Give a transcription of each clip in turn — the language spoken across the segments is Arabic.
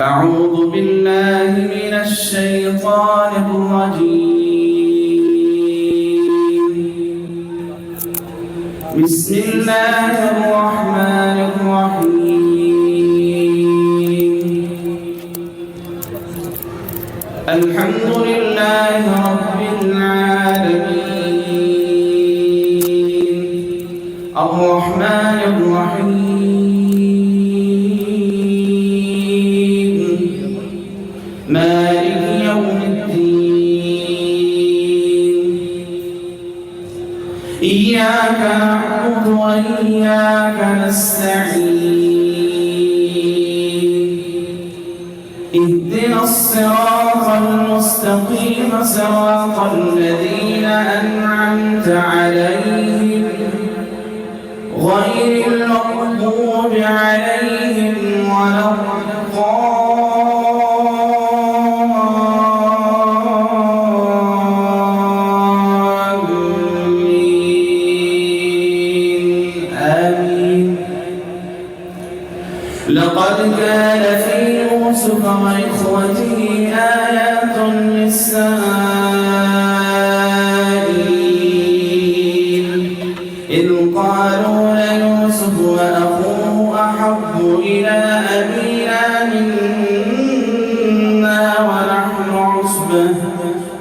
أعوذ بالله من الشيطان الرجيم. بسم الله الرحمن الرحيم. الحمد لله رب العالمين الرحمن الرحيم مالك يوم الدين. إياك نعبد وإياك نستعين. اهدنا الصراط المستقيم صراط الذين أنعمت عليهم غير المغضوب عليهم ولا الضالين. آمين. لقد كان في يوسف وإخوته آيات للسائلين إذ قالوا ليوسف وأخوه أحب إلى أبينا منا ونحن عصبة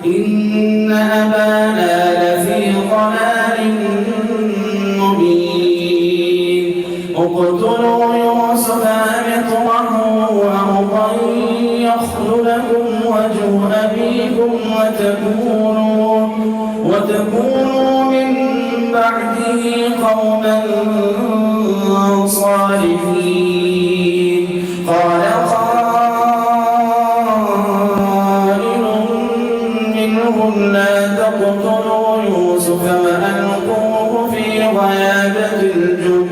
إن أبانا لفي ضلال مبين. اقتلوا يوسف أو اطرحوه أرضا يخل لكم وجه أبيكم وتكونوا من بعده قوما صالحين. قال قائل منهم لا تقتلوا يوسف وألقوه في غيابة الجب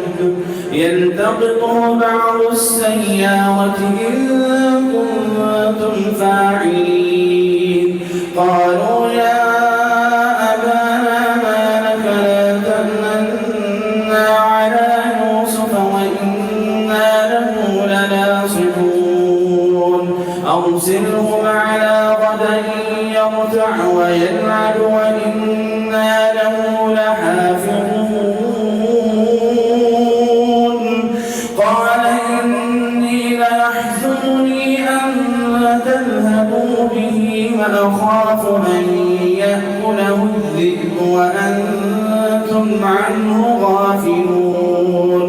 يلتقطه بعض السيارة إن كنتم فاعلين. قالوا يا أبانا ما لك لا تمننا على يوسف وإنا له لناصحون. أرسله معنا غدا يرتع ويلعب وإنا له لحافظون. قال إني ليحزنني أن تذهبوا به وأخاف أن يأكله الذئب وأنتم عنه غافلون.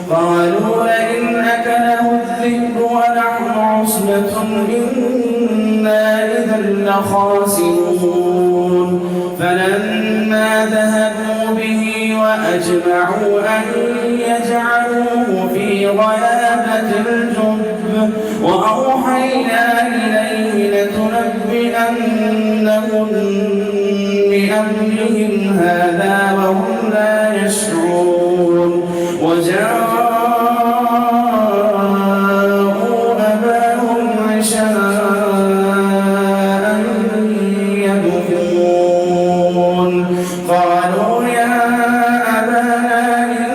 قالوا لئن أكله الذئب ونحن عصبة إنا إذا لخاسرون. فلما ذهبوا به وأجمعوا أن يجعلوه في غيابة الجب وأوحينا إليه لتنبئنهم بأمرهم هذا وهم لا يشعرون. وجاءوا أباهم عشاء يبكون. قالوا يا أبانا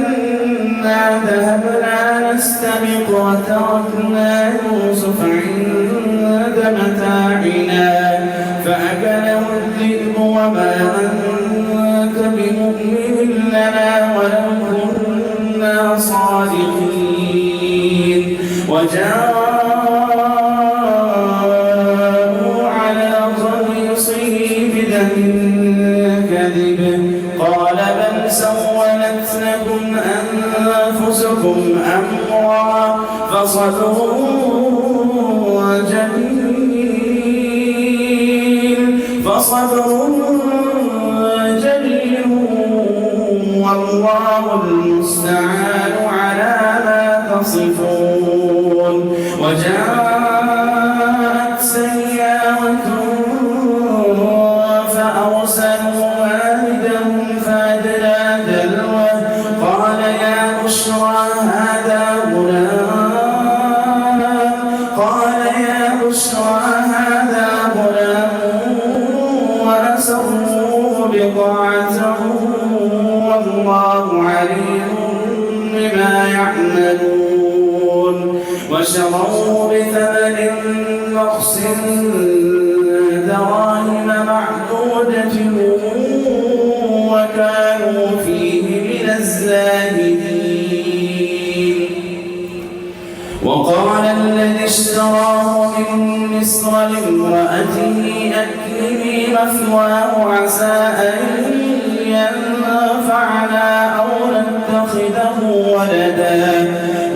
إنا ذهبنا نستبق وتركنا يوسف عند متاعنا فأكله الذئب وما أنت بمؤمن لنا ولو كنا صادقين. وجاءوا على قميصه بدم كذب قال بل سولت لكم أنفسكم أمرا فصبر جميل والله المستعان على ما تصفون. وجاءت سيارة فأرسلوا والدهم فأدلى دلوه قال يا بشرى هذا غلام وأسروه بضاعته والله عليم بما يعملون. وشروه بثمن بخس دراهم معدودة وكانوا فيه من الزاهدين. وقال الذي اشتراه من مصر لامرأته أكرمي مثواه عسى أن ينفعنا أو نتخذه ولدا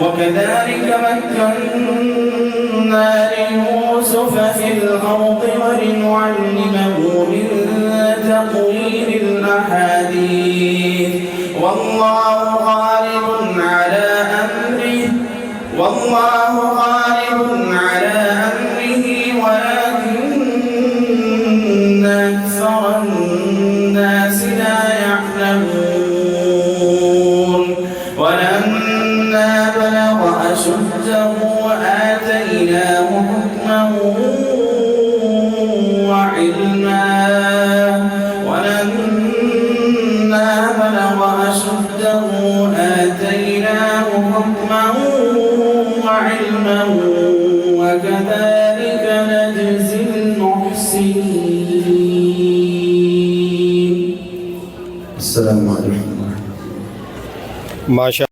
وكذلك مكنا ليوسف في الأرض ولنعلمه من تأويل الأحاديث والله غالب على أمره ولكن أكثر الناس لا يعلمون. ولما بلغ أشده آتيناه حكما وعلما وكذلك نجزي المحسنين. السلام عليكم. ما شاء